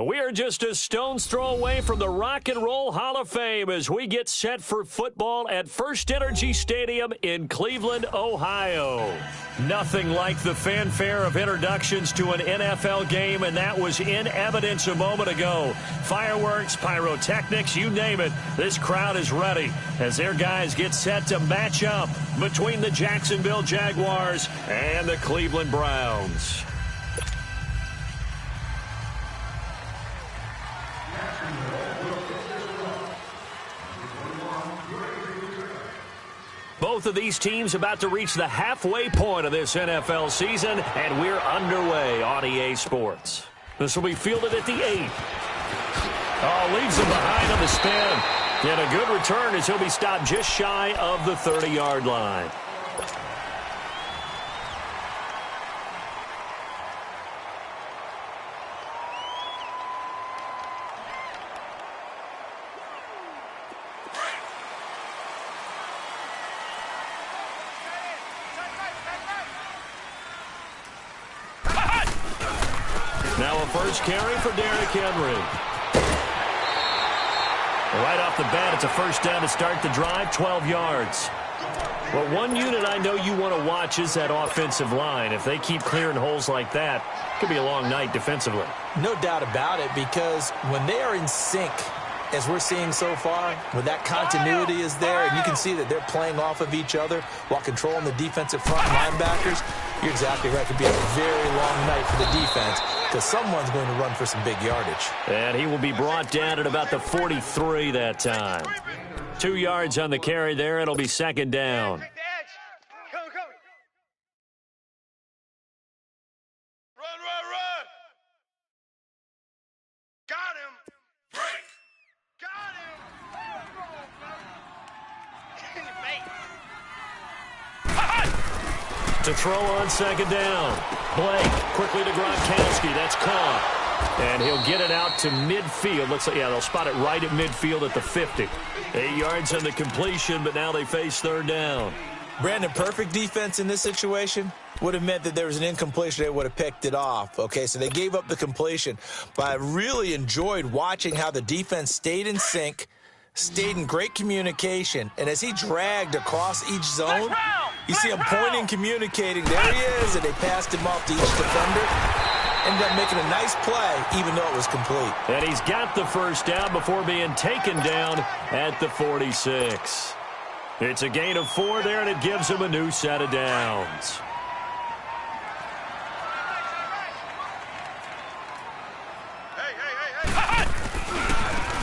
We are just a stone's throw away from the Rock and Roll Hall of Fame as we get set for football at First Energy Stadium in Cleveland, Ohio. Nothing like the fanfare of introductions to an NFL game, and that was in evidence a moment ago. Fireworks, pyrotechnics, you name it. This crowd is ready as their guys get set to match up between the Jacksonville Jaguars and the Cleveland Browns. Both of these teams about to reach the halfway point of this NFL season, and we're underway on EA Sports. This will be fielded at the 8. Oh, leaves him behind on the spin. And a good return as he'll be stopped just shy of the 30-yard line. Now a first carry for Derrick Henry. Right off the bat, it's a first down to start the drive, 12 yards. Well, one unit I know you want to watch is that offensive line. If they keep clearing holes like that, it could be a long night defensively. No doubt about it, because when they are in sync, as we're seeing so far, when that continuity is there, and you can see that they're playing off of each other while controlling the defensive front linebackers, you're exactly right. It could be a very long night for the defense because someone's going to run for some big yardage. And he will be brought down at about the 43 that time. 2 yards on the carry there. It'll be second down. To throw on second down. Blake quickly to Gronkowski. That's caught. And he'll get it out to midfield. Looks like, yeah, they'll spot it right at midfield at the 50. 8 yards on the completion, but now they face third down. Brandon, perfect defense in this situation would have meant that there was an incompletion. They would have picked it off. Okay, so they gave up the completion. But I really enjoyed watching how the defense stayed in sync, stayed in great communication, and as he dragged across each zone, you see him pointing, communicating. There he is, and they passed him off to each defender. Ended up making a nice play, even though it was complete. And he's got the first down before being taken down at the 46. It's a gain of 4 there, and it gives him a new set of downs.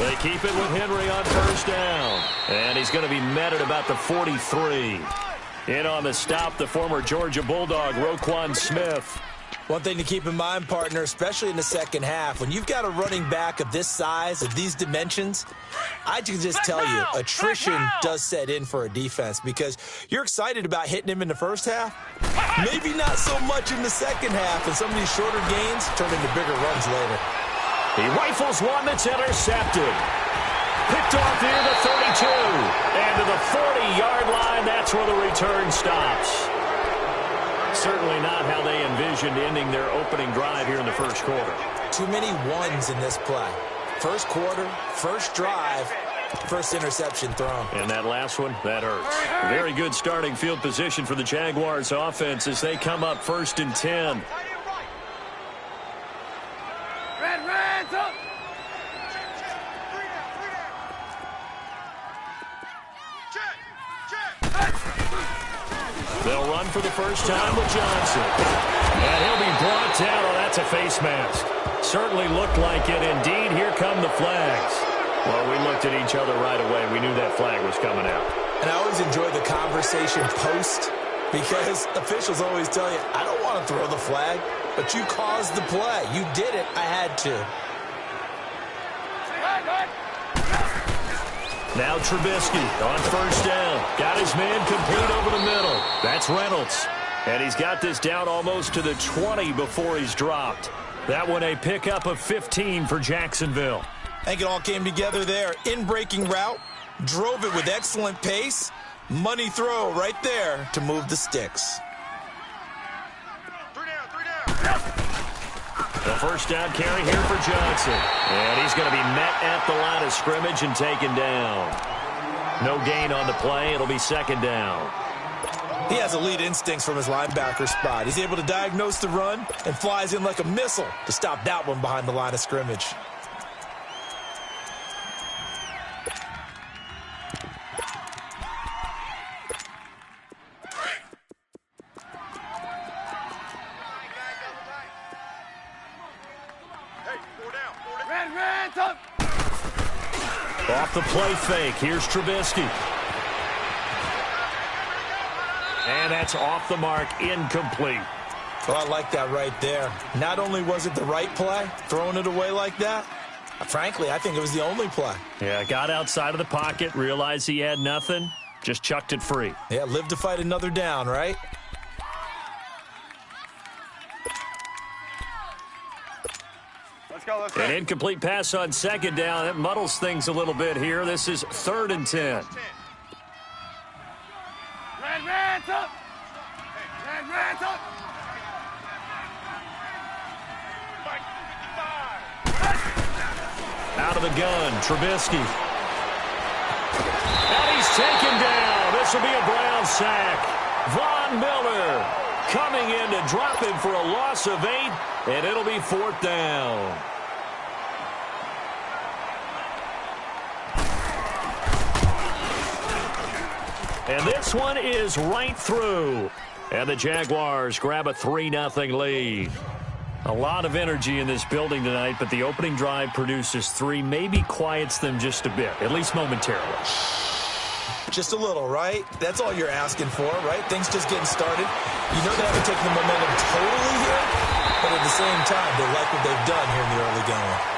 They keep it with Henry on first down. And he's going to be met at about the 43. In on the stop, the former Georgia Bulldog, Roquan Smith. One thing to keep in mind, partner, especially in the second half, when you've got a running back of this size, of these dimensions, I can just tell you, attrition does set in for a defense because you're excited about hitting him in the first half. Maybe not so much in the second half, and some of these shorter gains turn into bigger runs later. He rifles one that's intercepted. Picked off near the 32. And to the 40-yard line, that's where the return stops. Certainly not how they envisioned ending their opening drive here in the first quarter. Too many ones in this play. First quarter, first drive, first interception thrown. And that last one, that hurts. Very good starting field position for the Jaguars offense as they come up first and 10. They'll run for the first time with Johnson. And he'll be brought down. Oh, that's a face mask. Certainly looked like it. Indeed, here come the flags. Well, we looked at each other right away. We knew that flag was coming out. And I always enjoy the conversation post because officials always tell you, I don't want to throw the flag, but you caused the play. You did it. I had to. Now Trubisky on first down. Got his man complete over the middle. That's Reynolds. And he's got this down almost to the 20 before he's dropped. That one a pickup of 15 for Jacksonville. I think it all came together there. In-breaking route. Drove it with excellent pace. Money throw right there to move the sticks. A first down carry here for Johnson. And he's going to be met at the line of scrimmage and taken down. No gain on the play. It'll be second down. He has elite instincts from his linebacker spot. He's able to diagnose the run and flies in like a missile to stop that one behind the line of scrimmage. Off the play fake, here's Trubisky. And that's off the mark, incomplete. Well, I like that right there. Not only was it the right play, throwing it away like that, frankly, I think it was the only play. Yeah, got outside of the pocket, realized he had nothing, just chucked it free. Yeah, live to fight another down, right? An incomplete pass on second down. That muddles things a little bit here. This is 3rd and 10. Out of the gun, Trubisky. And he's taken down. This will be a Brown sack. Von Miller coming in to drop him for a loss of 8, and it'll be 4th down. And this one is right through. And the Jaguars grab a 3-0 lead. A lot of energy in this building tonight, but the opening drive produces 3, maybe quiets them just a bit, at least momentarily. Just a little, right? That's all you're asking for, right? Things just getting started. You know they haven't taken the momentum totally here, but at the same time, they like what they've done here in the early going.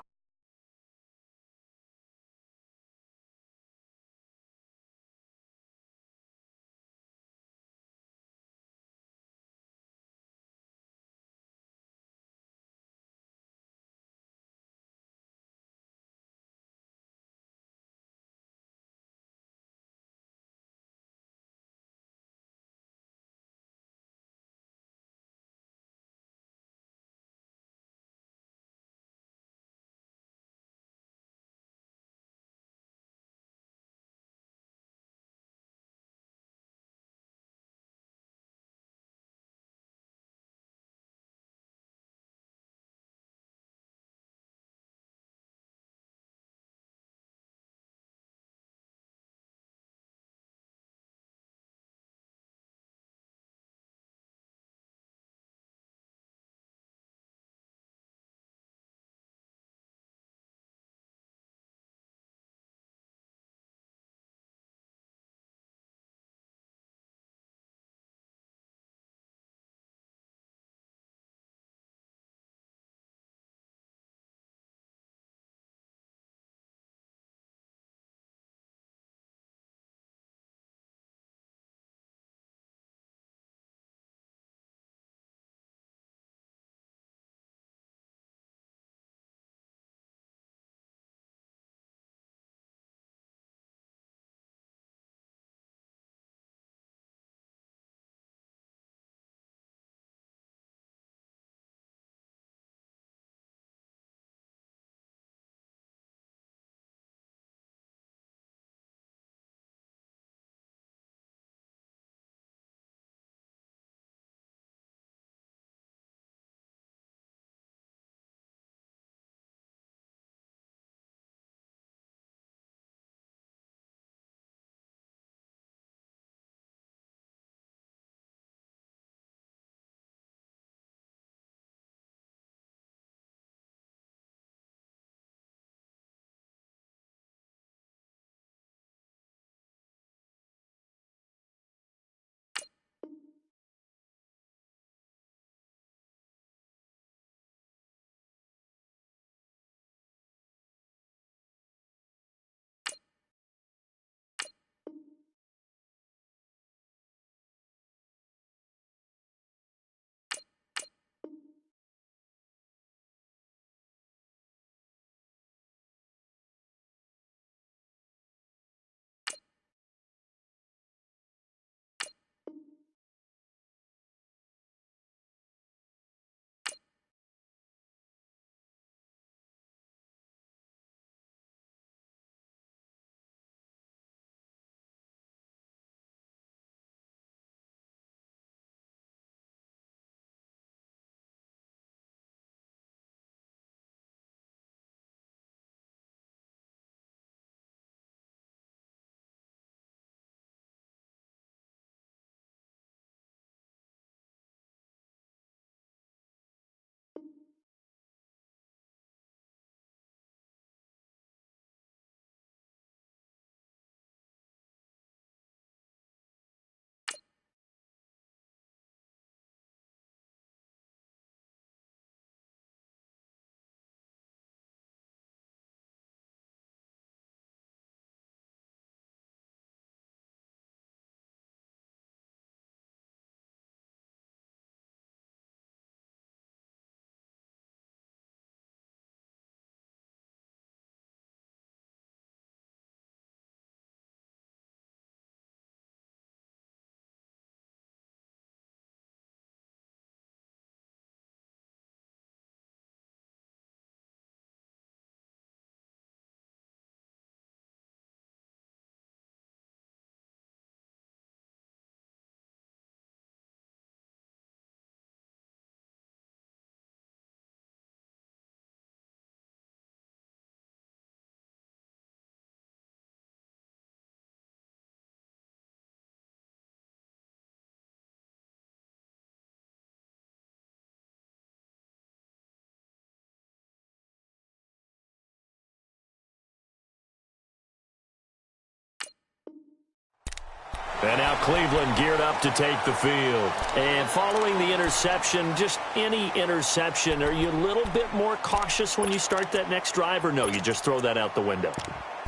And now Cleveland geared up to take the field. And following the interception, just any interception, are you a little bit more cautious when you start that next drive, or no, you just throw that out the window?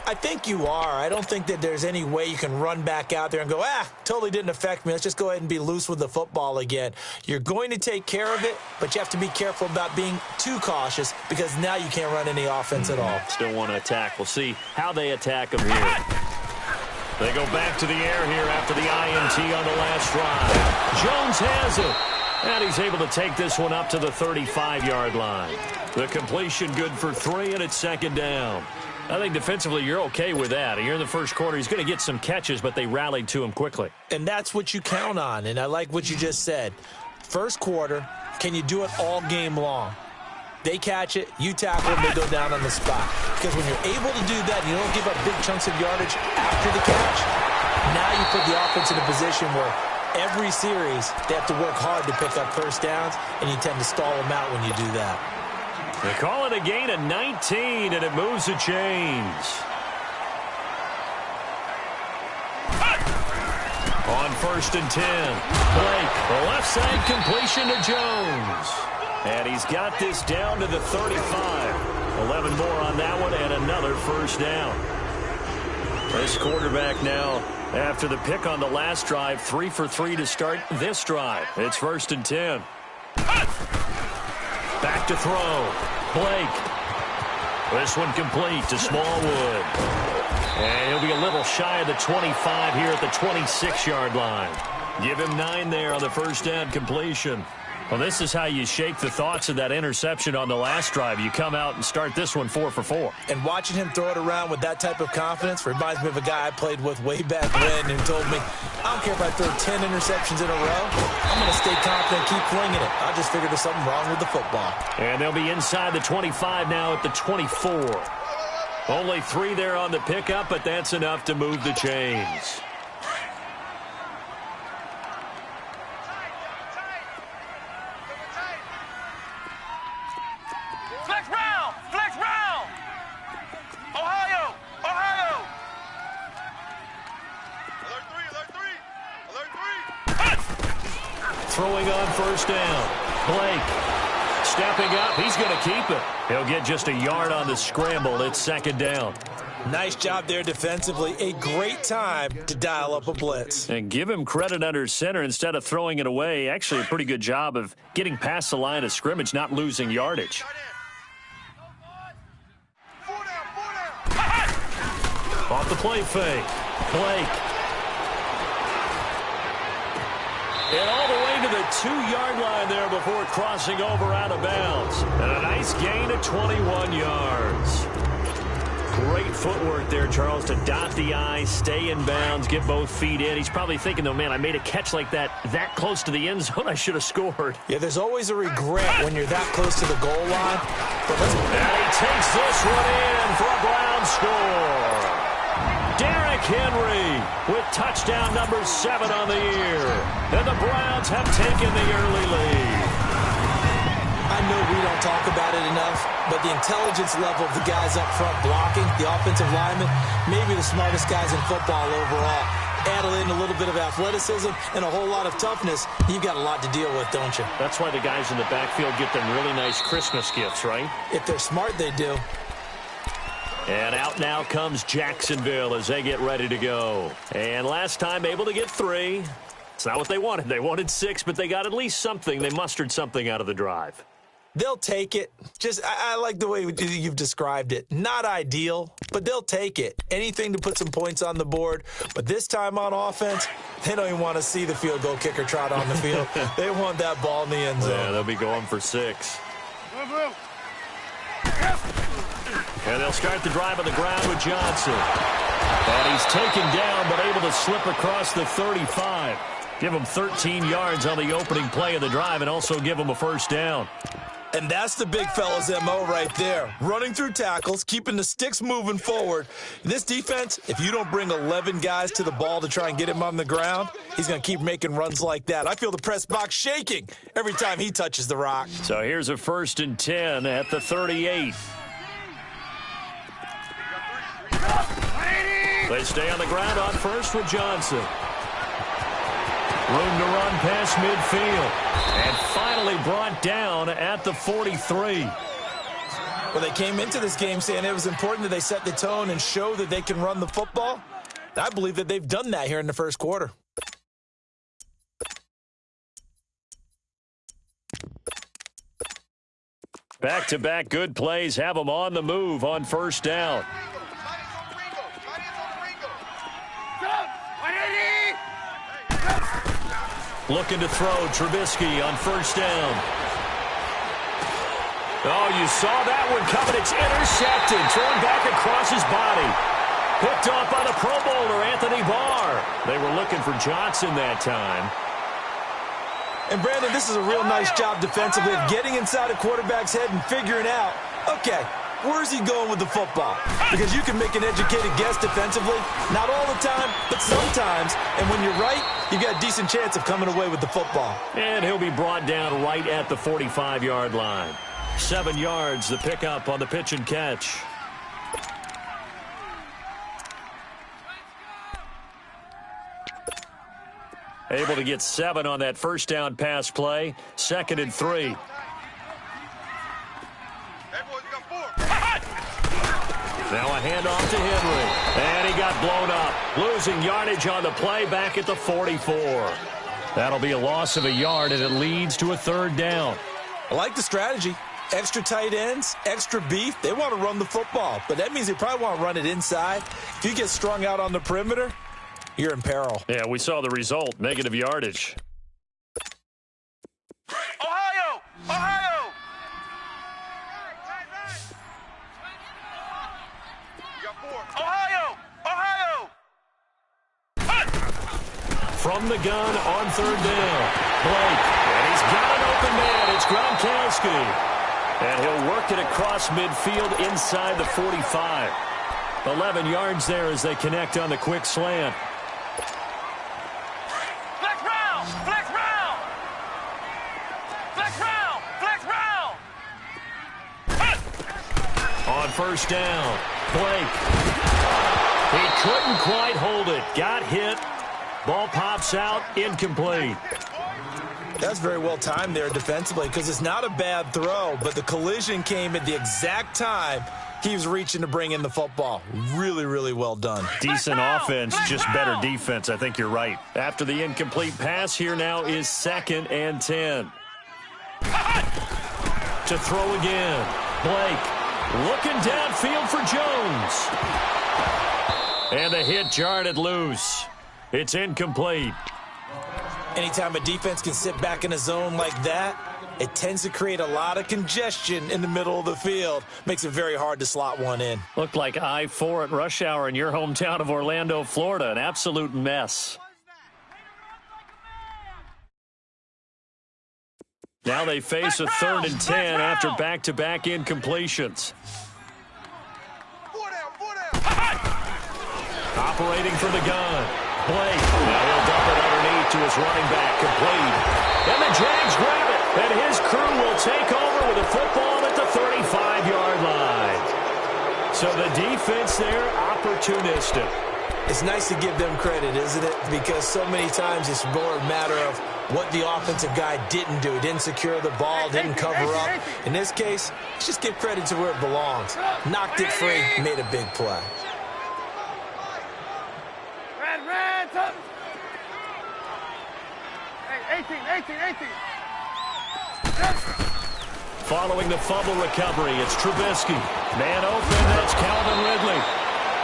I think you are. I don't think that there's any way you can run back out there and go, totally didn't affect me. Let's just go ahead and be loose with the football again. You're going to take care of it, but you have to be careful about being too cautious because now you can't run any offense at all. Still want to attack. We'll see how they attack them here. They go back to the air here after the INT on the last drive. Jones has it. And he's able to take this one up to the 35-yard line. The completion good for 3, and it's second down. I think defensively you're okay with that. Here in the first quarter, he's going to get some catches, but they rallied to him quickly. And that's what you count on, and I like what you just said. First quarter, can you do it all game long? They catch it, you tackle them, they go down on the spot. Because when you're able to do that, you don't give up big chunks of yardage after the catch, now you put the offense in a position where every series they have to work hard to pick up first downs, and you tend to stall them out when you do that. They call it a gain of 19, and it moves the chains. On 1st and 10, Blake, the left side completion to Jones. And he's got this down to the 35. 11 more on that one, and another first down. This quarterback now, after the pick on the last drive, 3 for 3 to start this drive. It's 1st and 10. Back to throw. Blake. This one complete to Smallwood. And he'll be a little shy of the 25 here at the 26-yard line. Give him 9 there on the first down completion. Well, this is how you shake the thoughts of that interception on the last drive. You come out and start this one 4 for 4. And watching him throw it around with that type of confidence reminds me of a guy I played with way back when who told me, I don't care if I throw 10 interceptions in a row. I'm going to stay confident, keep flinging it. I just figured there's something wrong with the football. And they'll be inside the 25 now at the 24. Only 3 there on the pickup, but that's enough to move the chains. Throwing on first down. Blake stepping up. He's going to keep it. He'll get just a yard on the scramble. It's second down. Nice job there defensively. A great time to dial up a blitz. And give him credit under center instead of throwing it away. Actually, a pretty good job of getting past the line of scrimmage, not losing yardage. Off the play fake. Blake. And all the way to the 2-yard line there before crossing over out of bounds. And a nice gain of 21 yards. Great footwork there, Charles, to dot the I, stay in bounds, get both feet in. He's probably thinking, though, man, I made a catch like that close to the end zone. I should have scored. Yeah, there's always a regret when you're that close to the goal line. And he takes this one in for a Brown score. Derrick Henry with touchdown number 7 on the year. And the Browns have taken the early lead. I know we don't talk about it enough, but the intelligence level of the guys up front blocking, the offensive linemen, maybe the smartest guys in football overall. Add in a little bit of athleticism and a whole lot of toughness, you've got a lot to deal with, don't you? That's why the guys in the backfield get them really nice Christmas gifts, right? If they're smart, they do. And out now comes Jacksonville as they get ready to go. And last time able to get 3. It's not what they wanted. They wanted 6, but they got at least something. They mustered something out of the drive. They'll take it. I like the way you've described it. Not ideal, but they'll take it. Anything to put some points on the board. But this time on offense, they don't even want to see the field goal kicker trot on the field. They want that ball in the end zone. Yeah, they'll be going for 6. And they'll start the drive on the ground with Johnson. And he's taken down, but able to slip across the 35. Give him 13 yards on the opening play of the drive and also give him a first down. And that's the big fella's MO right there. Running through tackles, keeping the sticks moving forward. This defense, if you don't bring 11 guys to the ball to try and get him on the ground, he's going to keep making runs like that. I feel the press box shaking every time he touches the rock. So here's a 1st and 10 at the 38. They stay on the ground on first with Johnson. Room to run past midfield. And finally brought down at the 43. Well, they came into this game saying it was important that they set the tone and show that they can run the football. I believe that they've done that here in the first quarter. Back-to-back good plays have them on the move on first down. Looking to throw Trubisky on first down. Oh, you saw that one coming. It's intercepted. Thrown back across his body. Picked off by the Pro Bowler, Anthony Barr. They were looking for Johnson that time. And, Brandon, this is a real nice job defensively of getting inside a quarterback's head and figuring out, okay, where's he going with the football? Because you can make an educated guess defensively. Not all the time, but sometimes. And when you're right, you've got a decent chance of coming away with the football. And he'll be brought down right at the 45-yard line. 7 yards, the pickup on the pitch and catch. Able to get 7 on that first down pass play. 2nd and 3. Now a handoff to Henry. And he got blown up. Losing yardage on the play back at the 44. That'll be a loss of a yard, and it leads to a 3rd down. I like the strategy. Extra tight ends, extra beef. They want to run the football, but that means they probably want to run it inside. If you get strung out on the perimeter, you're in peril. Yeah, we saw the result. Negative yardage. Ohio! Ohio! You got 4. Ohio! Ohio! From the gun on 3rd down. Blake. And he's got an open man. It's Gronkowski. And he'll work it across midfield inside the 45. 11 yards there as they connect on the quick slant. Flex round! Flex round! Flex round! Flex round! On first down, Blake. He couldn't quite hold it. Got hit. Ball pops out, incomplete. That's very well timed there defensively because it's not a bad throw, but the collision came at the exact time he was reaching to bring in the football. Really, really well done. Decent offense, just better defense. I think you're right. After the incomplete pass, here now is 2nd and 10. To throw again. Blake looking downfield for Jones. And the hit jarred it loose. It's incomplete. Anytime a defense can sit back in a zone like that, it tends to create a lot of congestion in the middle of the field. Makes it very hard to slot one in. Looked like I-4 at rush hour in your hometown of Orlando, Florida. An absolute mess. Now they face a 3rd and 10 after back-to-back incompletions. 4 down! Operating from the gun. Blake. Now he'll dump it underneath to his running back. Complete. And the Jags grab it. And his crew will take over with a football at the 35-yard line. So the defense there, opportunistic. It's nice to give them credit, isn't it? Because so many times it's more a matter of what the offensive guy didn't do. Didn't secure the ball, didn't cover up. In this case, let's just give credit to where it belongs. Knocked it free, made a big play. Red, top. Hey, 18. Following the fumble recovery, it's Trubisky. Man open, that's Calvin Ridley.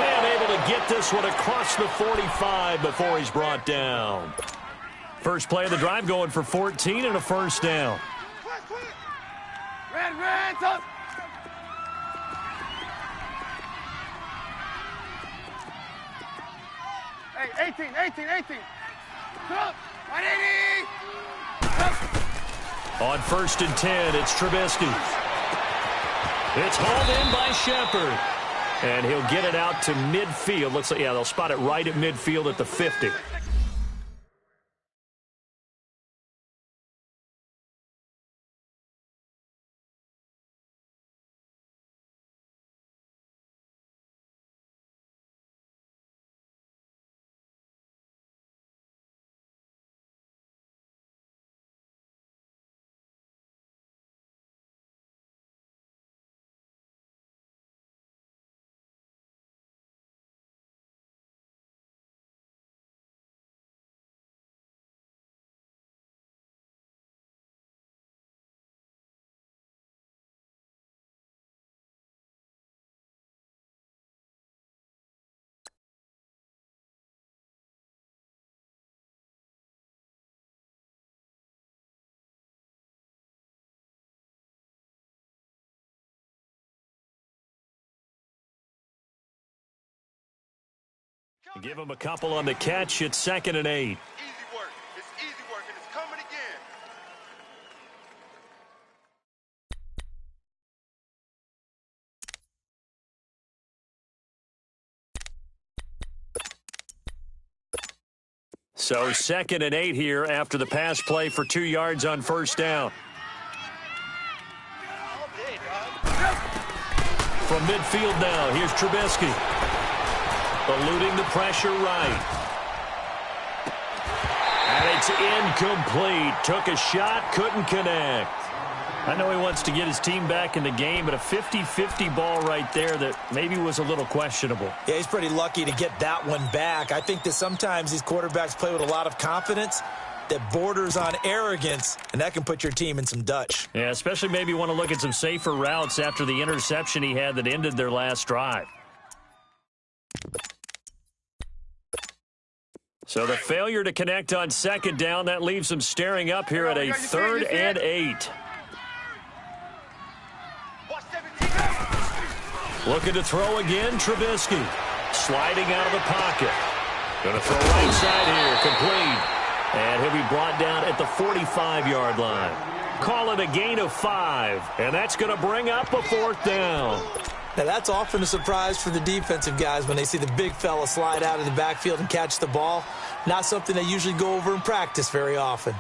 And able to get this one across the 45 before he's brought down. First play of the drive going for 14 and a first down. Red, top. Hey, 18. Top. 180. On 1st and 10, it's Trubisky. It's hauled in by Shepard. And he'll get it out to midfield. Looks like, yeah, they'll spot it right at midfield at the 50. Give him a couple on the catch. It's 2nd and 8. Easy work. It's easy work, and it's coming again. So 2nd and 8 here after the pass play for 2 yards on 1st down. From midfield now, here's Trubisky. Eluding the pressure right. And it's incomplete. Took a shot, couldn't connect. I know he wants to get his team back in the game, but a 50-50 ball right there that maybe was a little questionable. Yeah, he's pretty lucky to get that one back. I think that sometimes these quarterbacks play with a lot of confidence that borders on arrogance, and that can put your team in some Dutch. Yeah, especially maybe want to look at some safer routes after the interception he had that ended their last drive. So the failure to connect on 2nd down, that leaves them staring up here at a 3rd and 8. Looking to throw again, Trubisky. Sliding out of the pocket. Going to throw right side here, complete. And he'll be brought down at the 45-yard line. Call it a gain of 5, and that's going to bring up a 4th down. Now, that's often a surprise for the defensive guys when they see the big fella slide out of the backfield and catch the ball. Not something they usually go over in practice very often.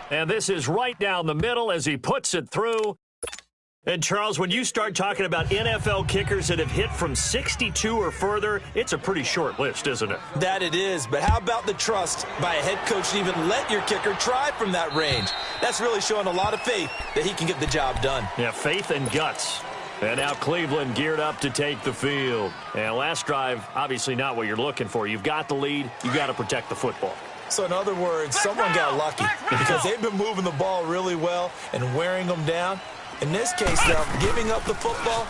And this is right down the middle as he puts it through. And, Charles, when you start talking about NFL kickers that have hit from 62 or further, it's a pretty short list, isn't it? That it is, but how about the trust by a head coach to even let your kicker try from that range? That's really showing a lot of faith that he can get the job done. Yeah, faith and guts. And now Cleveland geared up to take the field. And last drive, obviously not what you're looking for. You've got the lead. You've got to protect the football. So, in other words, someone got lucky because they've been moving the ball really well and wearing them down. In this case, though, giving up the football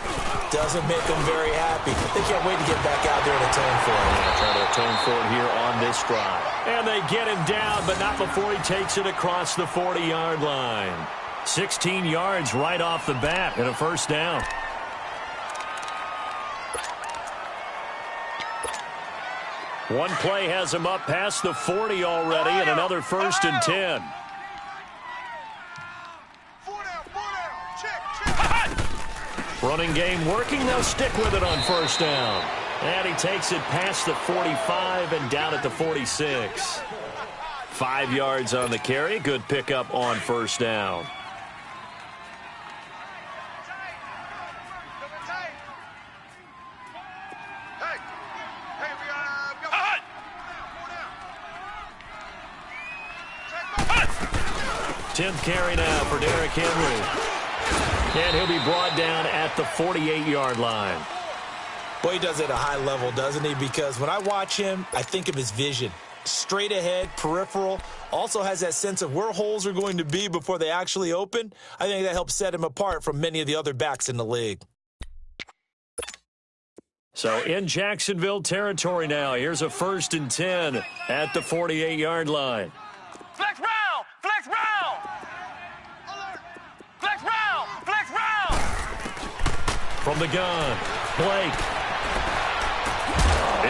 doesn't make them very happy. They can't wait to get back out there and atone for it. Yeah, try to atone for it here on this drive. And they get him down, but not before he takes it across the 40-yard line. 16 yards right off the bat and a 1st down. One play has him up past the 40 already, and another 1st and 10. Running game working. They'll stick with it on 1st down. And he takes it past the 45 and down at the 46. 5 yards on the carry. Good pickup on 1st down. Tenth carry now for Derrick Henry. And he'll be brought down at the 48-yard line. Boy, he does it at a high level, doesn't he? Because when I watch him, I think of his vision. Straight ahead, peripheral. Also has that sense of where holes are going to be before they actually open. I think that helps set him apart from many of the other backs in the league. So in Jacksonville territory now. Here's a 1st and 10 at the 48-yard line. Flex round! Flex round! Flex round! Flex round! From the gun, Blake.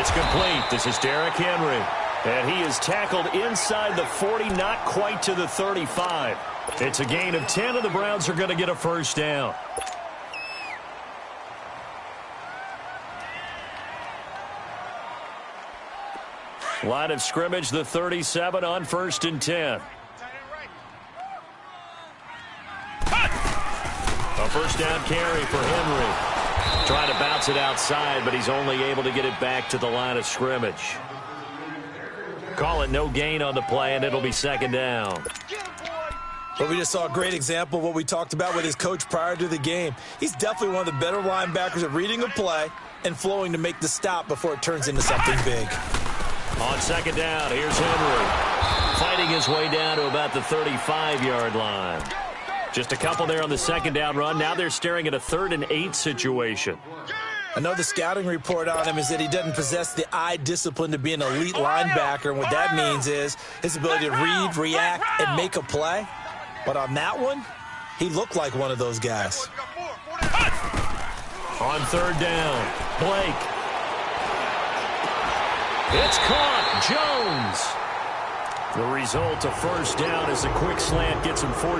It's complete. This is Derrick Henry. And he is tackled inside the 40, not quite to the 35. It's a gain of 10, and the Browns are going to get a 1st down. Line of scrimmage, the 37 on 1st and 10. A 1st down carry for Henry. Trying to bounce it outside, but he's only able to get it back to the line of scrimmage. Call it no gain on the play, and it'll be 2nd down. But we just saw a great example of what we talked about with his coach prior to the game. He's definitely one of the better linebackers at reading a play and flowing to make the stop before it turns into something big. On 2nd down, here's Henry. Fighting his way down to about the 35-yard line. Just a couple there on the 2nd down run. Now they're staring at a 3rd and 8 situation. Another scouting report on him is that he doesn't possess the eye discipline to be an elite linebacker. And what that means is his ability to read, react, and make a play. But on that one, he looked like one of those guys. On third down, Blake. It's caught. Jones. The result, a first down as a quick slant gets him 14.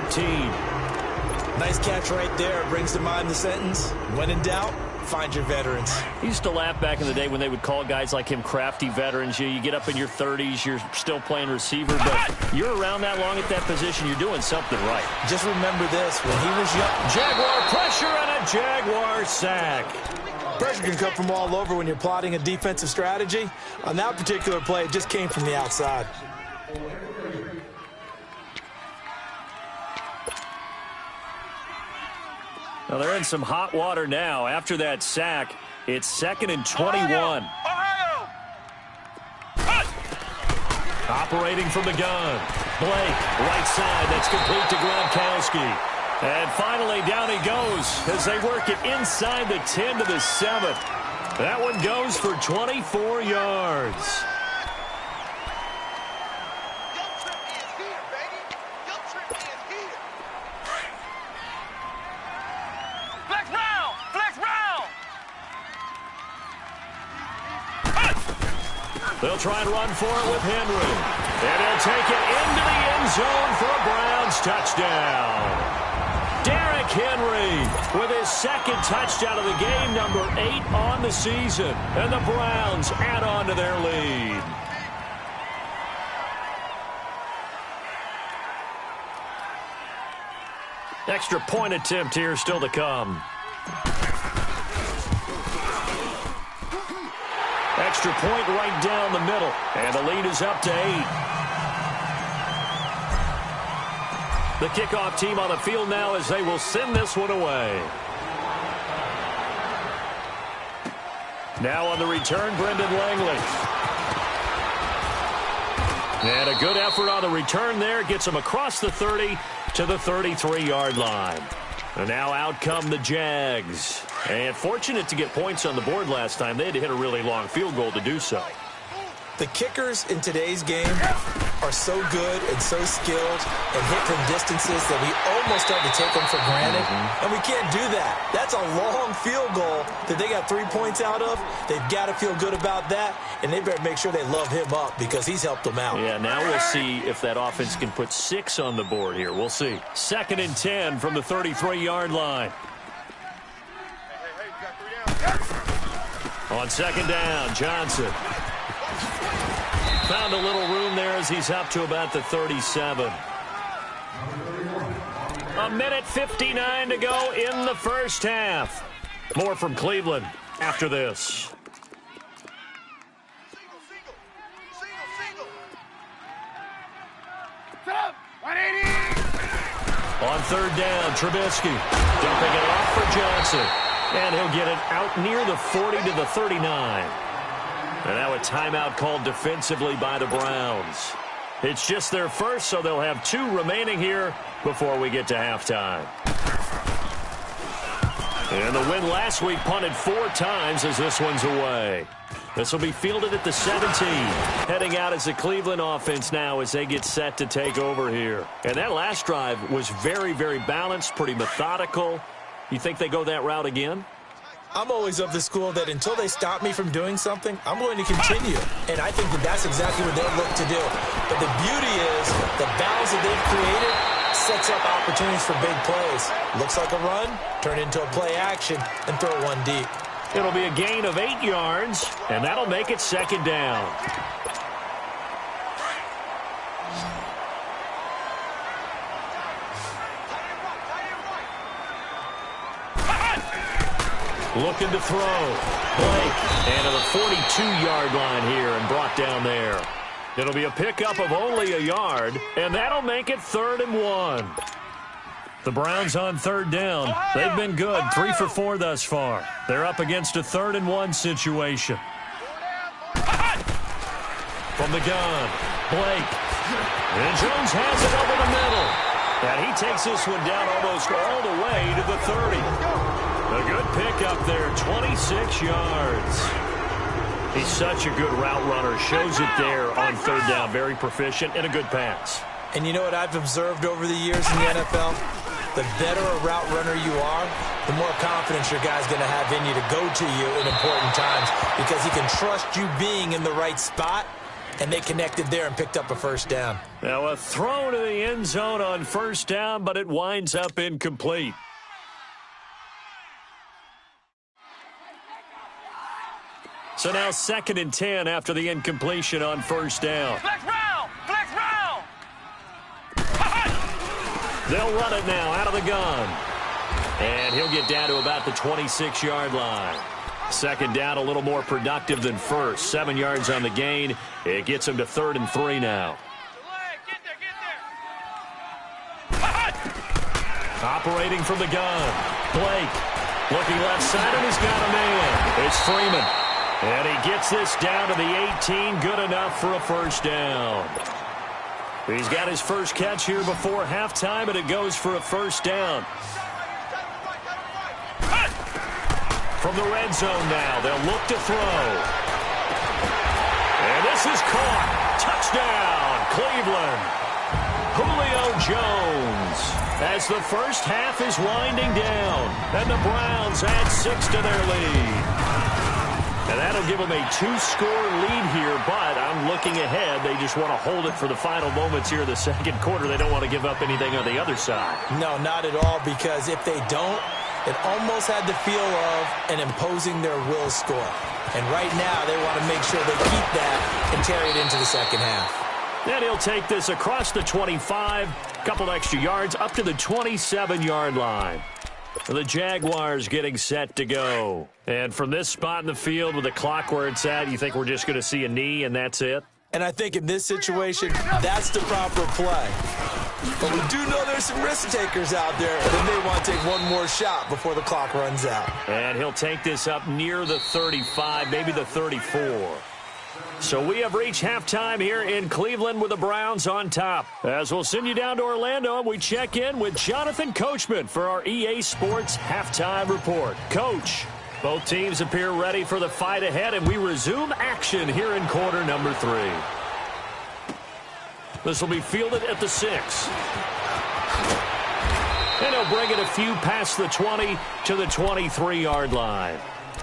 Nice catch right there. Brings to mind the sentence, when in doubt, find your veterans. I used to laugh back in the day when they would call guys like him crafty veterans. You get up in your 30s, you're still playing receiver, but you're around that long at that position, you're doing something right. Just remember this, when he was young. Jaguar pressure and a Jaguar sack. Pressure can come from all over when you're plotting a defensive strategy. On that particular play, it just came from the outside. Now they're in some hot water now. After that sack, it's 2nd and 21. Ohio! Operating from the gun. Blake, right side, that's complete to Gronkowski. And finally, down he goes as they work it inside the 10 to the 7. That one goes for 24 yards. Your trip is here, baby. Your trip is here. Flex round! Flex round! They'll try and run for it with Henry. And he'll take it into the end zone for a Browns touchdown. Derrick Henry with his second touchdown of the game, number 8 on the season. And the Browns add on to their lead. Extra point attempt here still to come. Extra point right down the middle. And the lead is up to 8. The kickoff team on the field now as they will send this one away. Now on the return, Brendan Langley. And a good effort on the return there. Gets him across the 30 to the 33-yard line. And now out come the Jags. And fortunate to get points on the board last time. They had to hit a really long field goal to do so. The kickers in today's game are so good and so skilled and hit from distances that we almost start to take them for granted. And we can't do that. That's a long field goal that they got 3 points out of. They've got to feel good about that, and they better make sure they love him up because he's helped them out. Yeah, now we'll see if that offense can put 6 on the board here. We'll see. 2nd and 10 from the 33-yard line. Hey, you got 3 down. On 2nd down, Johnson. Found a little room there as he's up to about the 37. A minute 59 to go in the first half. More from Cleveland after this. Single. Set up! 180! On 3rd down, Trubisky dumping it off for Johnson. And he'll get it out near the 40 to the 39. And now a timeout called defensively by the Browns. It's just their first, so they'll have 2 remaining here before we get to halftime. And the win last week punted 4 times as this one's away. This will be fielded at the 17. Heading out as the Cleveland offense now as they get set to take over here. And that last drive was very, very balanced, pretty methodical. You think they go that route again? I'm always of the school that until they stop me from doing something, I'm going to continue. And I think that that's exactly what they'll look to do. But the beauty is the balance that they've created sets up opportunities for big plays. Looks like a run, turn into a play action, and throw one deep. It'll be a gain of 8 yards, and that'll make it 2nd down. Looking to throw. Blake. And to the 42-yard line here and brought down there. It'll be a pickup of only a yard, and that'll make it 3rd and 1. The Browns on 3rd down. They've been good, 3 for 4 thus far. They're up against a 3rd and 1 situation. From the gun, Blake. And Jones has it over the middle. And he takes this one down almost all the way to the 30. A good pickup there, 26 yards. He's such a good route runner. Shows it there on 3rd down. Very proficient and a good pass. And you know what I've observed over the years in the NFL? the better a route runner you are, the more confidence your guy's going to have in you to go to you in important times because he can trust you being in the right spot, and they connected there and picked up a first down. Now a throw to the end zone on first down, but it winds up incomplete. So now 2nd and 10 after the incompletion on first down. Flex round! Flex round! They'll run it now out of the gun. And he'll get down to about the 26-yard line. 2nd down, a little more productive than first. 7 yards on the gain. It gets him to 3rd and 3 now. Get there! Operating from the gun. Blake looking left side, and he's got a man. It's Freeman. And he gets this down to the 18. Good enough for a first down. He's got his first catch here before halftime, and it goes for a first down. From the red zone now, they'll look to throw. And this is caught. Touchdown, Cleveland. Julio Jones. As the first half is winding down, and the Browns add 6 to their lead. And that'll give them a 2-score lead here, but I'm looking ahead. They just want to hold it for the final moments here in the second quarter. They don't want to give up anything on the other side. No, not at all, because if they don't, it almost had the feel of an imposing their will score. And right now, they want to make sure they keep that and carry it into the second half. And he'll take this across the 25, couple extra yards, up to the 27-yard line. The Jaguars getting set to go. And from this spot in the field with the clock where it's at, you think we're just going to see a knee and that's it? And I think in this situation, that's the proper play. But we do know there's some risk takers out there, and they may want to take one more shot before the clock runs out. And he'll take this up near the 35, maybe the 34. So we have reached halftime here in Cleveland with the Browns on top. As we'll send you down to Orlando, and we check in with Jonathan Coachman for our EA Sports Halftime Report. Coach, both teams appear ready for the fight ahead, and we resume action here in quarter number 3. This will be fielded at the 6. And he'll bring it a few past the 20 to the 23-yard line.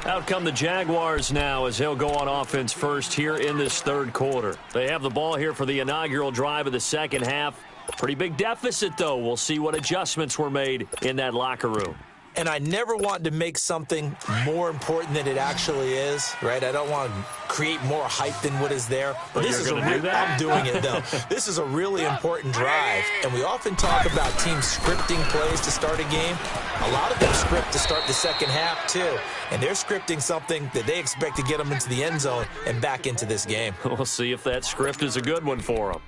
Out come the Jaguars now as he'll go on offense first here in this third quarter. They have the ball here for the inaugural drive of the second half. Pretty big deficit, though. We'll see what adjustments were made in that locker room. And I never want to make something more important than it actually is, right? I don't want to create more hype than what is there. But this is going to do that? I'm doing it, though. This is a really important drive, and we often talk about teams scripting plays to start a game. A lot of them script to start the second half, too. And they're scripting something that they expect to get them into the end zone and back into this game. We'll see if that script is a good one for them.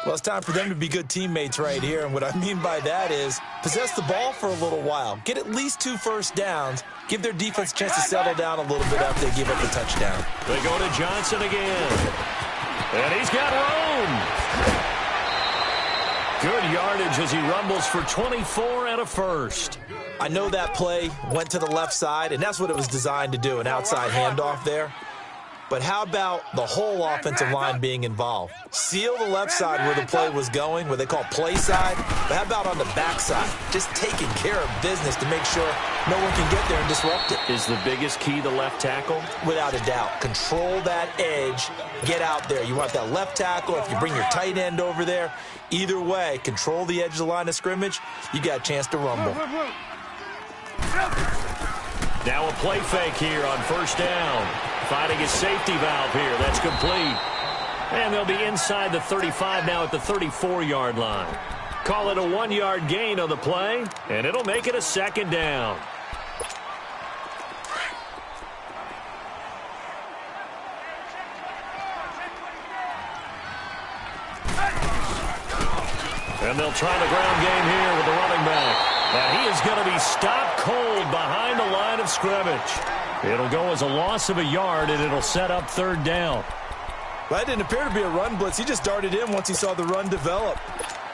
Well, it's time for them to be good teammates right here, and what I mean by that is possess the ball for a little while, get at least 2 first downs, give their defense a chance to settle down a little bit after they give up the touchdown. They go to Johnson again, and he's got room. Good yardage as he rumbles for 24 and a first. I know that play went to the left side, and that's what it was designed to do, an outside handoff there. But how about the whole offensive line being involved? Seal the left side where the play was going, where they call play side. But how about on the back side? Just taking care of business to make sure no one can get there and disrupt it. Is the biggest key the left tackle? Without a doubt. Control that edge. Get out there. You want that left tackle. If you bring your tight end over there, either way, control the edge of the line of scrimmage. You got a chance to rumble. Now a play fake here on first down. Finding his safety valve here. That's complete. And they'll be inside the 35 now at the 34-yard line. Call it a 1-yard gain on the play, and it'll make it a second down. And they'll try the ground game here with the running back. And he is going to be stopped cold behind the line of scrimmage. It'll go as a loss of a yard, and it'll set up third down. Well, that didn't appear to be a run blitz. He just darted in once he saw the run develop.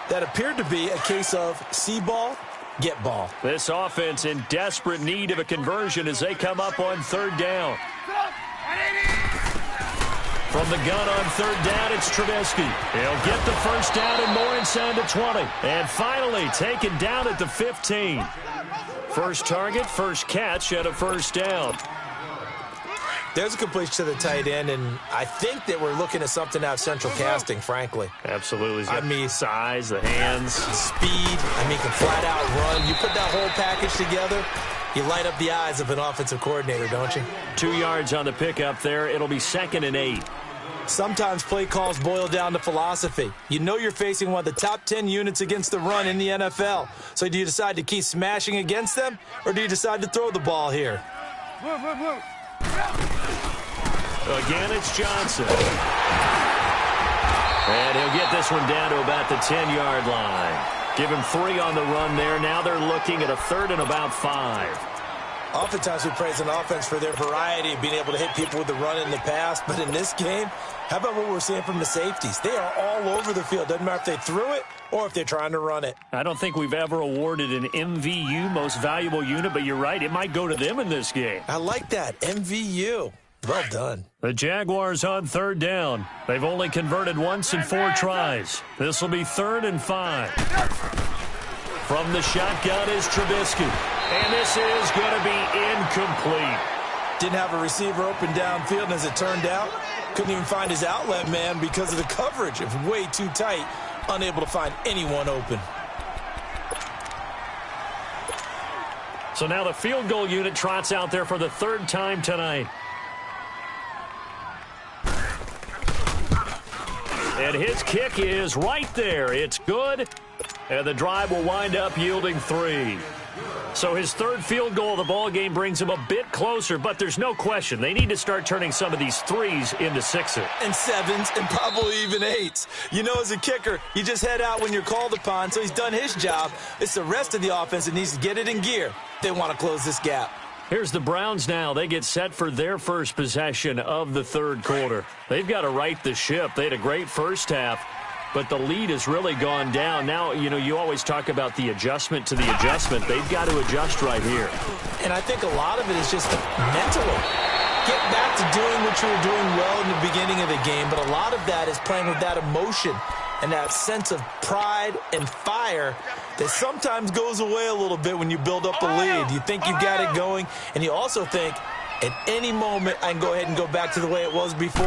That appeared to be a case of see ball, get ball. This offense in desperate need of a conversion as they come up on third down. From the gun on third down, it's Trubisky. He'll get the first down and more inside the 20. And finally taken down at the 15. First target, first catch, and a first down. There's a completion to the tight end, and I think that we're looking at something out of central casting, frankly. Absolutely. I mean, size, the hands. Speed, can flat out run. You put that whole package together, you light up the eyes of an offensive coordinator, don't you? 2 yards on the pickup there. It'll be 2nd and 8. Sometimes play calls boil down to philosophy. You know you're facing one of the top 10 units against the run in the NFL. So do you decide to keep smashing against them, or do you decide to throw the ball here? Again, it's Johnson. And he'll get this one down to about the 10-yard line. Give him 3 on the run there. Now they're looking at a 3rd and about 5. Oftentimes we praise an offense for their variety of being able to hit people with the run in the past. But in this game, how about what we're seeing from the safeties? They are all over the field. Doesn't matter if they threw it or if they're trying to run it. I don't think we've ever awarded an MVU, most valuable unit, but you're right. It might go to them in this game. I like that. MVU. Well done. The Jaguars on third down. They've only converted once in 4 tries. This will be 3rd and 5. From the shotgun is Trubisky. And this is going to be incomplete. Didn't have a receiver open downfield, and as it turned out, couldn't even find his outlet man because of the coverage. It was way too tight, unable to find anyone open. So now the field goal unit trots out there for the 3rd time tonight. And his kick is right there. It's good. And the drive will wind up yielding 3. So his 3rd field goal of the ball game brings him a bit closer, but there's no question they need to start turning some of these 3s into 6s. And 7s and probably even 8s. You know, as a kicker, you just head out when you're called upon, so he's done his job. It's the rest of the offense that needs to get it in gear. They want to close this gap. Here's the Browns now. They get set for their first possession of the 3rd quarter. They've got to right the ship. They had a great first half, but the lead has really gone down. Now, you always talk about the adjustment to the adjustment. They've got to adjust right here. And I think a lot of it is just mentally. Get back to doing what you were doing well in the beginning of the game, but a lot of that is playing with that emotion and that sense of pride and fire that sometimes goes away a little bit when you build up a lead. You think you got it going, and you also think, at any moment, I can go ahead and go back to the way it was before.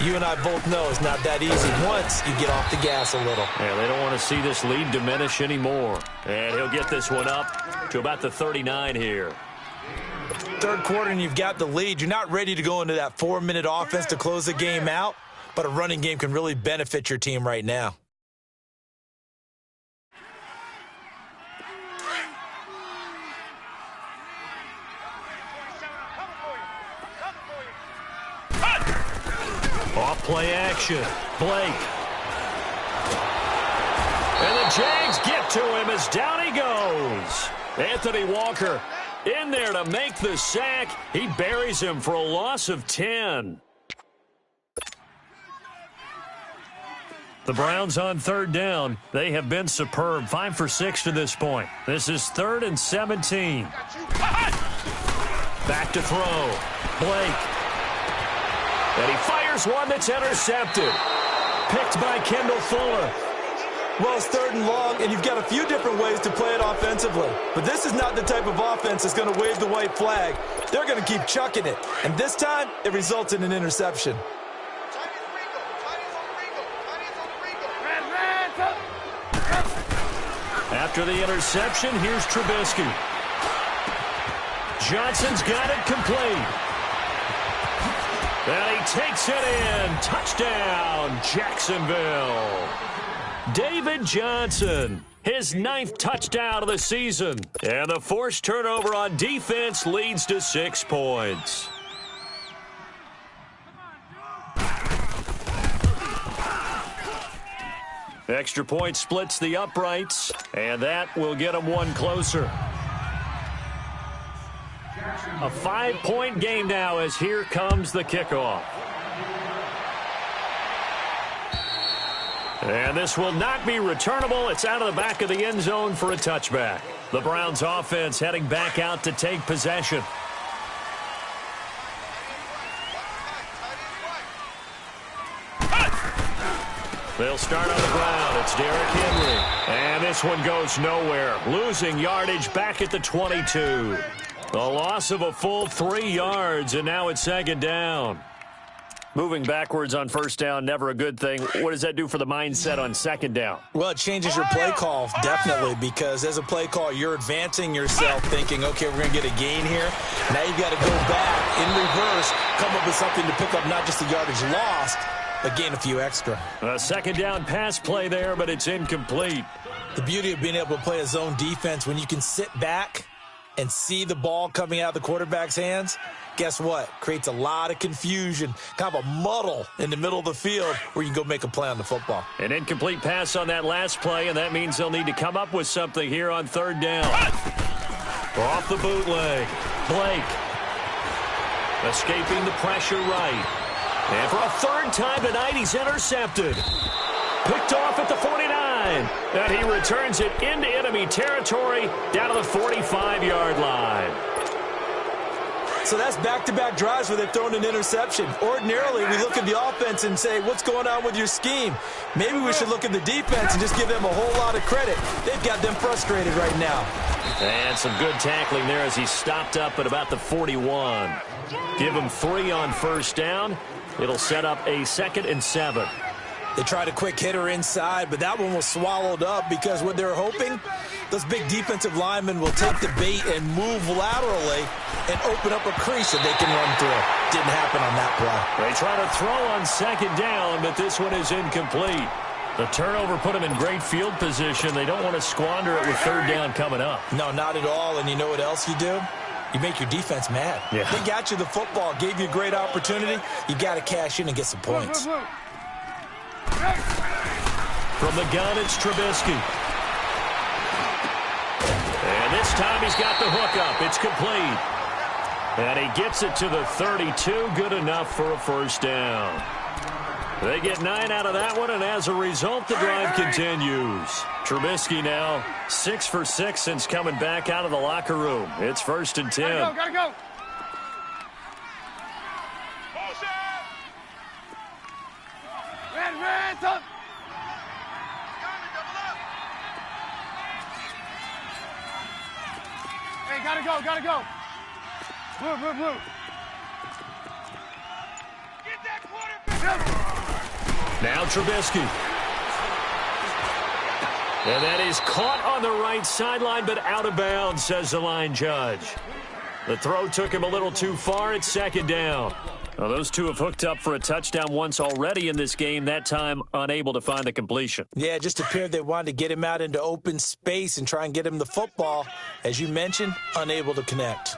You and I both know it's not that easy once you get off the gas a little. Yeah, they don't want to see this lead diminish anymore. And he'll get this one up to about the 39 here. 3rd quarter, and you've got the lead. You're not ready to go into that 4-minute offense to close the game out, but a running game can really benefit your team right now. Off play action. Blake. And the Jags get to him as down he goes. Anthony Walker in there to make the sack. He buries him for a loss of 10. The Browns on 3rd down. They have been superb. 5 for 6 to this point. This is 3rd and 17. Back to throw. Blake. And he fires one that's intercepted. Picked by Kendall Fuller. Well, it's 3rd and long, and you've got a few different ways to play it offensively. But this is not the type of offense that's going to wave the white flag. They're going to keep chucking it. And this time, it results in an interception. After the interception, here's Trubisky. Johnson's got it complete. And he takes it in. Touchdown, Jacksonville. David Johnson, his 9th touchdown of the season. And the forced turnover on defense leads to 6 points. Extra point splits the uprights, and that will get them one closer. A 5-point game now as here comes the kickoff. And this will not be returnable. It's out of the back of the end zone for a touchback. The Browns offense heading back out to take possession. They'll start on the ground. It's Derrick Henry. And this one goes nowhere. Losing yardage back at the 22. The loss of a full 3 yards, and now it's second down. Moving backwards on first down, never a good thing. What does that do for the mindset on second down? Well, it changes your play call, definitely, because as a play call, you're advancing yourself thinking, okay, we're going to get a gain here. Now you've got to go back in reverse, come up with something to pick up not just the yardage lost, but gain a few extra. A second down pass play there, but it's incomplete. The beauty of being able to play a zone defense, when you can sit back and see the ball coming out of the quarterback's hands, guess what? Creates a lot of confusion, kind of a muddle in the middle of the field where you can go make a play on the football. An incomplete pass on that last play, and that means they'll need to come up with something here on third down. Off the bootleg. Blake escaping the pressure right. And for a third time tonight, he's intercepted. Picked off at the 49. And he returns it into enemy territory down to the 45-yard line. So that's back-to-back drives where they've thrown an interception. Ordinarily, we look at the offense and say, what's going on with your scheme? Maybe we should look at the defense and just give them a whole lot of credit. They've got them frustrated right now. And some good tackling there as he stopped up at about the 41. Give him 3 on first down. It'll set up a 2nd and 7. They tried a quick hitter inside, but that one was swallowed up because what they're hoping, those big defensive linemen will take the bait and move laterally and open up a crease that they can run through. Didn't happen on that play. They try to throw on second down, but this one is incomplete. The turnover put them in great field position. They don't want to squander it with third down coming up. No, not at all. And you know what else you do? You make your defense mad. Yeah. They got you the football, gave you a great opportunity. You got to cash in and get some points. From the gun, it's Trubisky. And this time he's got the hook up. It's complete. And he gets it to the 32. Good enough for a first down. They get 9 out of that one, and as a result, the drive continues. Trubisky now 6 for 6 since coming back out of the locker room. It's 1st and 10. Gotta go. Red, up. Hey, gotta go. Blue. Get that quarterback. Now Trubisky. And that is caught on the right sideline, but out of bounds, says the line judge. The throw took him a little too far. It's 2nd down. Well, those two have hooked up for a touchdown once already in this game, that time unable to find the completion. Yeah, it just appeared they wanted to get him out into open space and try and get him the football. As you mentioned, unable to connect.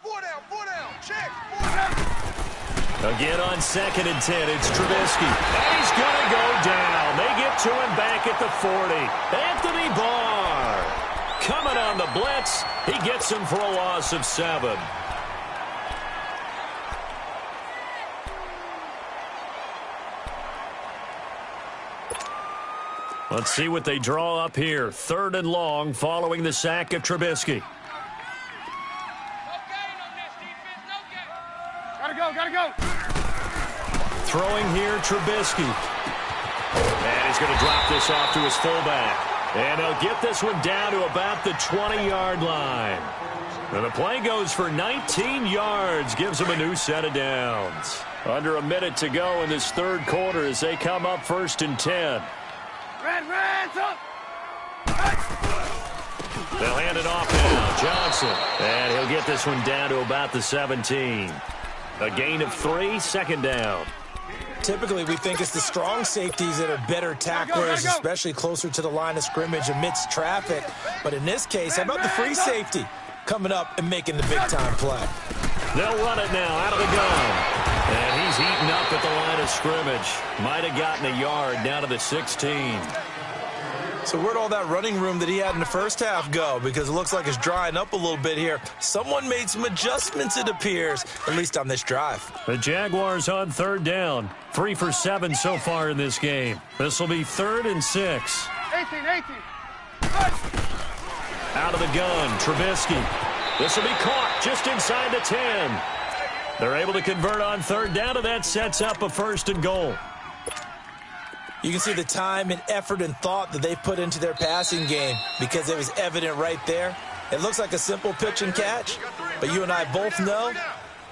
4 down, check, 4 down. Again on 2nd and 10, it's Trubisky. And he's going to go down. They get to him back at the 40. Anthony Barr coming on the blitz. He gets him for a loss of 7. Let's see what they draw up here. 3rd and long following the sack of Trubisky. Gotta go. Throwing here, Trubisky. And he's going to drop this off to his fullback. And he'll get this one down to about the 20-yard line. And the play goes for 19 yards, gives him a new set of downs. Under a minute to go in this 3rd quarter as they come up 1st and 10. Red, up. They'll hand it off now. Johnson. And he'll get this one down to about the 17. A gain of 3, 2nd down. Typically, we think it's the strong safeties that are better tacklers, especially closer to the line of scrimmage amidst traffic. But in this case, how about the free safety coming up and making the big-time play? They'll run it now out of the gun. And he's eaten up at the line of scrimmage. Might have gotten a yard down to the 16. So where'd all that running room that he had in the first half go? Because it looks like it's drying up a little bit here. Someone made some adjustments, it appears, at least on this drive. The Jaguars on 3rd down. 3 for 7 so far in this game. This will be 3rd and 6. 18. Out of the gun, Trubisky. This will be caught just inside the 10. They're able to convert on 3rd down, and that sets up a 1st and goal. You can see the time and effort and thought that they put into their passing game because it was evident right there. It looks like a simple pitch and catch, but you and I both know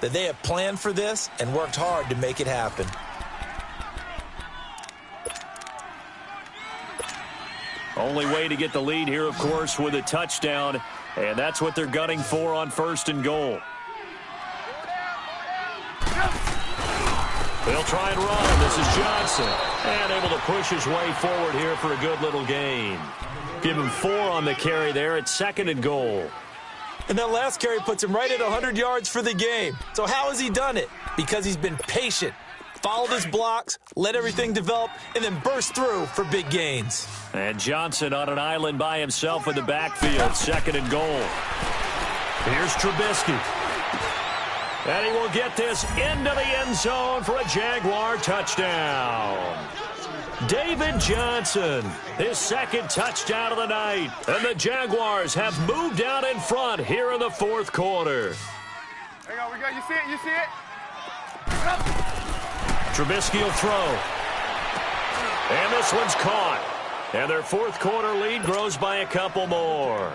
that they have planned for this and worked hard to make it happen. Only way to get the lead here, of course, with a touchdown, and that's what they're gunning for on 1st and goal. They'll try and run. This is Johnson. And able to push his way forward here for a good little gain. Give him 4 on the carry there at 2nd and goal. And that last carry puts him right at 100 yards for the game. So how has he done it? Because he's been patient, followed his blocks, let everything develop, and then burst through for big gains. And Johnson on an island by himself in the backfield. 2nd and goal. Here's Trubisky. And he will get this into the end zone for a Jaguar touchdown. David Johnson, his 2nd touchdown of the night. And the Jaguars have moved out in front here in the 4th quarter. Hang on, we got you see it, you see it? Trubisky will throw. And this one's caught. And their 4th quarter lead grows by a couple more.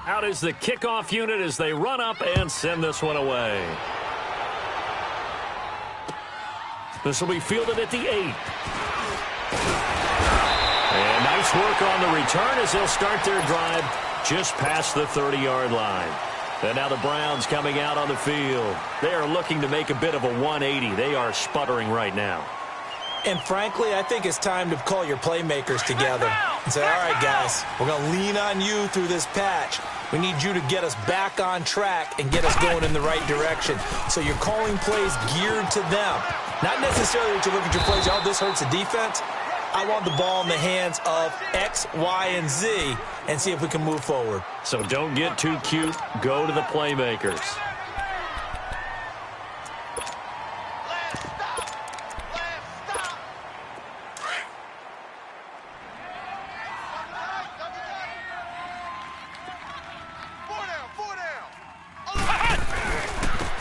Out is the kickoff unit as they run up and send this one away. This will be fielded at the 8. And nice work on the return as they'll start their drive just past the 30-yard line. And now the Browns coming out on the field. They are looking to make a bit of a 180. They are sputtering right now. And frankly, I think it's time to call your playmakers together and say, all right, guys, we're going to lean on you through this patch. We need you to get us back on track and get us going in the right direction. So you're calling plays geared to them. Not necessarily that you look at your plays, oh, this hurts the defense. I want the ball in the hands of X, Y, and Z and see if we can move forward. So don't get too cute. Go to the playmakers.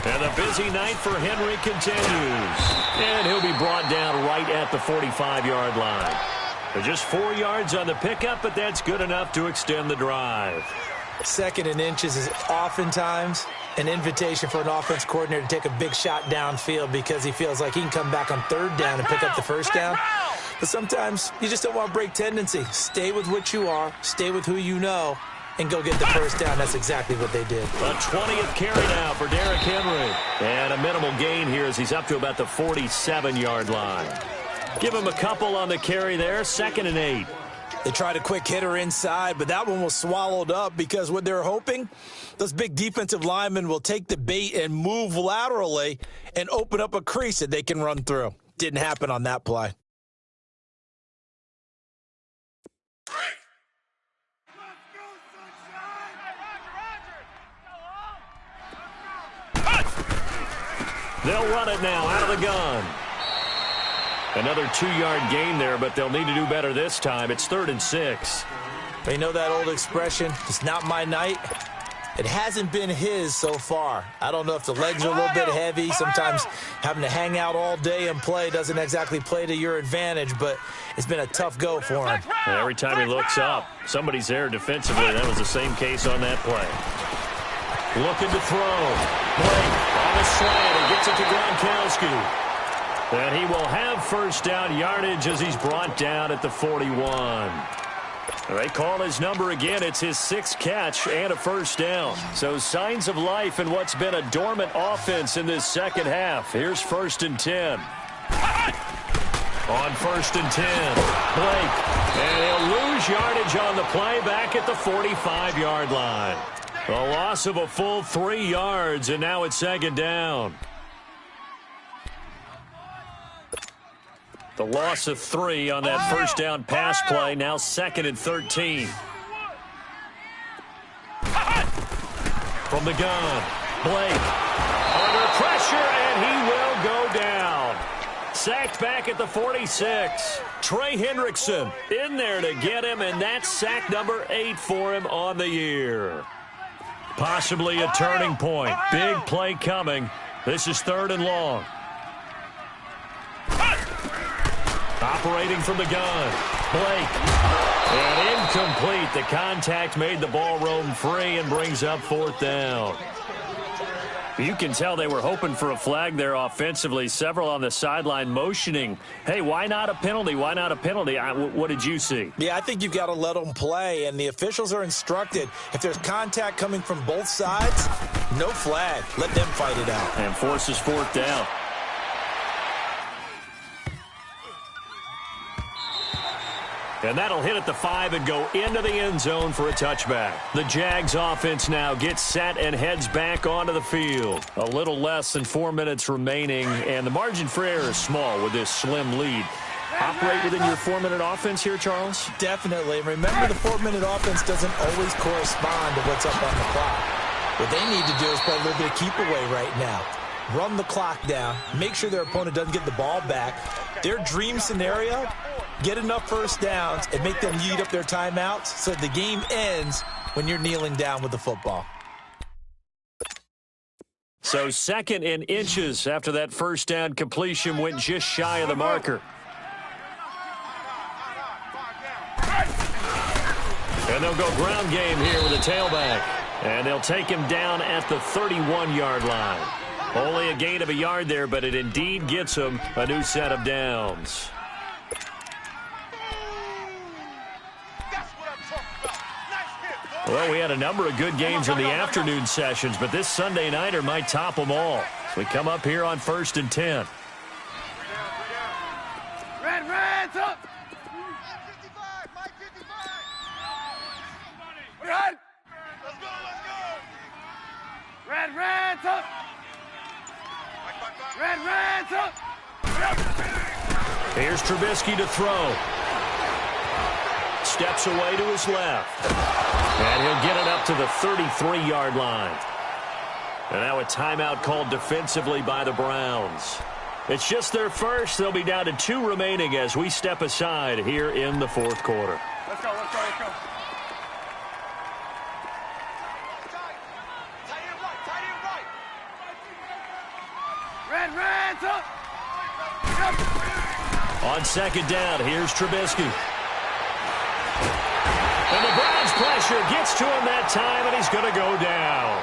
And the busy night for Henry continues. And he'll be brought down right at the 45-yard line. They're just 4 yards on the pickup, but that's good enough to extend the drive. 2nd and inches is oftentimes an invitation for an offense coordinator to take a big shot downfield because he feels like he can come back on 3rd down and pick up the 1st down. But sometimes you just don't want to break tendency. Stay with what you are. Stay with who you know. And go get the 1st down. That's exactly what they did. A 20th carry now for Derrick Henry. And a minimal gain here as he's up to about the 47-yard line. Give him a couple on the carry there. 2nd and 8. They tried a quick hitter inside, but that one was swallowed up because what they're hoping, those big defensive linemen will take the bait and move laterally and open up a crease that they can run through. Didn't happen on that play. They'll run it now out of the gun. Another 2-yard gain there, but they'll need to do better this time. It's 3rd and 6. You know that old expression, it's not my night? It hasn't been his so far. I don't know if the legs are a little bit heavy. Sometimes having to hang out all day and play doesn't exactly play to your advantage, but it's been a tough go for him. And every time he looks up, somebody's there defensively. That was the same case on that play. Looking to throw. Blake on the slant. He gets it to Gronkowski. And he will have 1st down yardage as he's brought down at the 41. They call his number again. It's his 6th catch and a 1st down. So signs of life in what's been a dormant offense in this 2nd half. Here's 1st and 10. On 1st and 10, Blake. And he'll lose yardage on the play back at the 45-yard line. A loss of a full 3 yards, and now it's 2nd down. The loss of 3 on that 1st down pass play, now 2nd and 13. From the gun, Blake under pressure, and he will go down. Sacked back at the 46. Trey Hendrickson in there to get him, and that's sack number 8 for him on the year. Possibly a turning point. Big play coming. This is 3rd and long. operating from the gun. Blake. And incomplete. The contact made the ball roam free and brings up 4th down. You can tell they were hoping for a flag there offensively. Several on the sideline motioning, hey, why not a penalty? Why not a penalty? What did you see? Yeah, I think you've got to let them play, and the officials are instructed. If there's contact coming from both sides, no flag. Let them fight it out. And forces 4th down. And that'll hit at the 5 and go into the end zone for a touchback. The Jags offense now gets set and heads back onto the field. A little less than 4 minutes remaining, and the margin for error is small with this slim lead. Operate within your 4-minute offense here, Charles? Definitely. Remember, the 4-minute offense doesn't always correspond to what's up on the clock. What they need to do is play a little bit of keep away right now. Run the clock down. Make sure their opponent doesn't get the ball back. Their dream scenario, get enough first downs and make them eat up their timeouts so the game ends when you're kneeling down with the football. So 2nd and inches after that first down completion went just shy of the marker. And they'll go ground game here with a tailback. And they'll take him down at the 31-yard line. Only a gain of a yard there, but it indeed gets him a new set of downs. Well, we had a number of good games in the afternoon sessions, but this Sunday nighter might top them all. So we come up here on 1st and 10. Reds up! Mike 55! Red! Let's go! Reds up! Reds up! Here's Trubisky to throw. Steps away to his left. And he'll get it up to the 33-yard line. And now a timeout called defensively by the Browns. It's just their first. They'll be down to 2 remaining as we step aside here in the 4th quarter. Let's go. Tight end right. Reds up! On 2nd down, here's Trubisky. And the Browns pressure gets to him that time, and he's going to go down.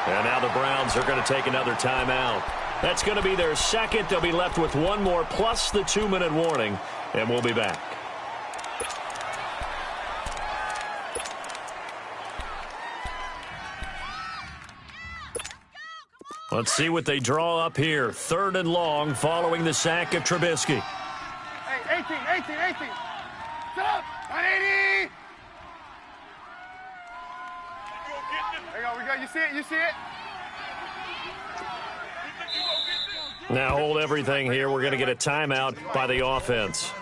And now the Browns are going to take another timeout. That's going to be their 2nd. They'll be left with 1 more plus the 2-minute warning, and we'll be back. Let's see what they draw up here. 3rd and long following the sack of Trubisky. Hey, 18. Sit up! 180! There you go. You see it? Now hold everything here. We're going to get a timeout by the offense.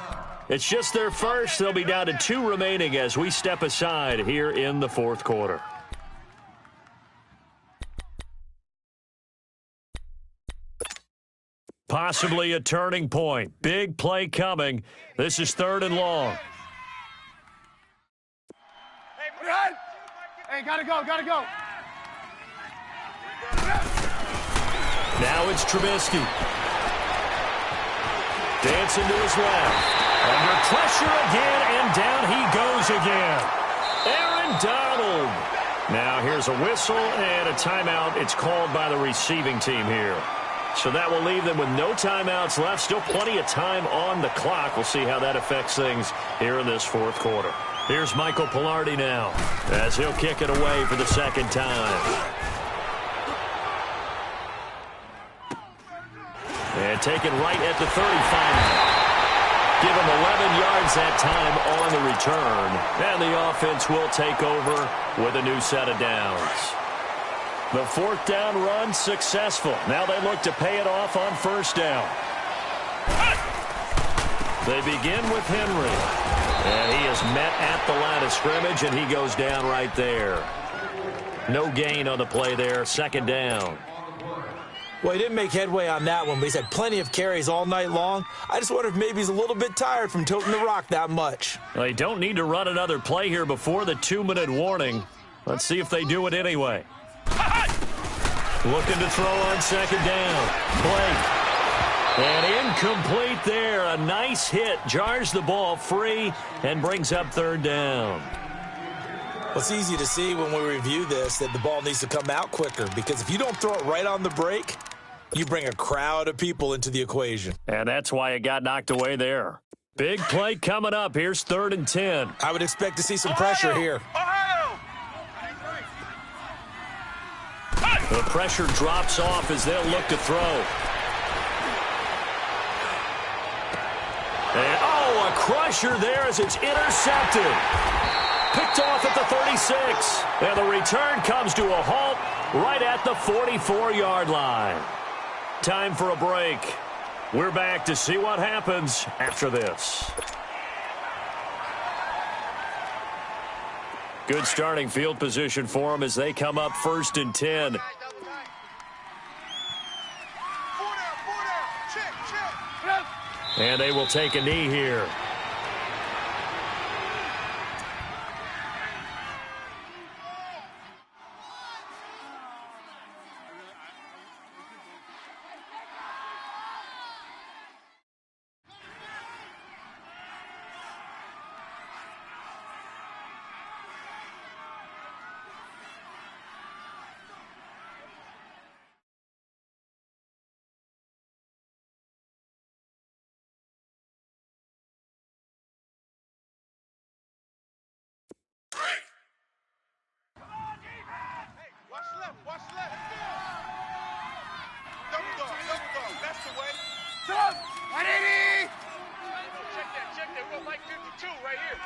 It's just their first. They'll be down to 2 remaining as we step aside here in the 4th quarter. Possibly a turning point. Big play coming. This is 3rd and long. Hey, gotta go. Now it's Trubisky. Dancing to his left. Under pressure again, and down he goes again. Aaron Donald. Now here's a whistle and a timeout. It's called by the receiving team here. So that will leave them with no timeouts left. Still plenty of time on the clock. We'll see how that affects things here in this 4th quarter. Here's Michael Pilardi now as he'll kick it away for the 2nd time. And taken right at the 35. Give him 11 yards that time on the return. And the offense will take over with a new set of downs. The 4th down run successful. Now they look to pay it off on 1st down. They begin with Henry. And he is met at the line of scrimmage, and he goes down right there. No gain on the play there. 2nd down. Well, he didn't make headway on that one, but he's had plenty of carries all night long. I just wonder if maybe he's a little bit tired from toting the rock that much. Well, they don't need to run another play here before the 2-minute warning. Let's see if they do it anyway. Looking to throw on 2nd down. Blake. And incomplete there. A nice hit. Jars the ball free and brings up third down. Well, it's easy to see when we review this that the ball needs to come out quicker, because if you don't throw it right on the break, you bring a crowd of people into the equation. And that's why it got knocked away there. Big play coming up. Here's 3rd and 10. I would expect to see some pressure here. The pressure drops off as they'll look to throw. And, a crusher there as it's intercepted. Picked off at the 36. And the return comes to a halt right at the 44-yard line. Time for a break. We're back to see what happens after this. Good starting field position for them as they come up 1st and 10. And they will take a knee here. Watch left. Double dog. That's the way. Stop! 180! Check that. We're like 52 right here.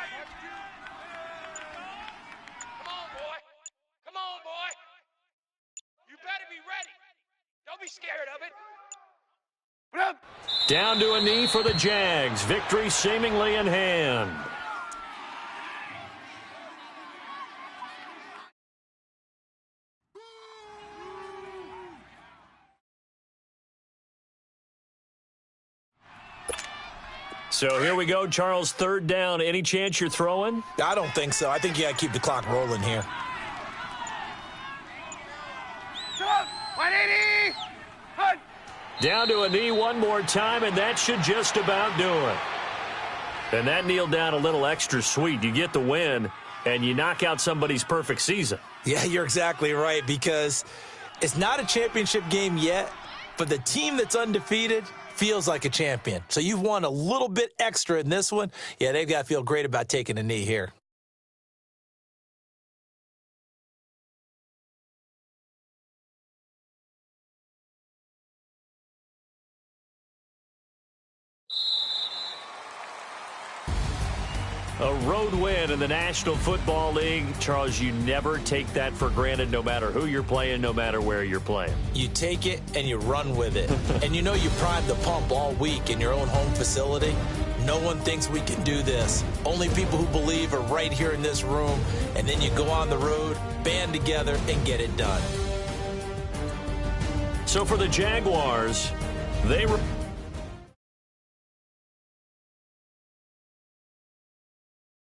Come on, boy. You better be ready. Don't be scared of it. What up? Down to a knee for the Jags. Victory seemingly in hand. So here we go, Charles, 3rd down. Any chance you're throwing? I don't think so. I think you got to keep the clock rolling here. Stop! 180! Hunt! Down to a knee one more time, and that should just about do it. And that kneeled down a little extra sweet. You get the win, and you knock out somebody's perfect season. Yeah, you're exactly right, because it's not a championship game yet, but the team that's undefeated feels like a champion. So you've won a little bit extra in this one. Yeah, they've got to feel great about taking a knee here. A road win in the National Football League. Charles, you never take that for granted, no matter who you're playing, no matter where you're playing. You take it and you run with it. And you know you primed the pump all week in your own home facility. No one thinks we can do this. Only people who believe are right here in this room. And then you go on the road, band together, and get it done. So for the Jaguars, they were...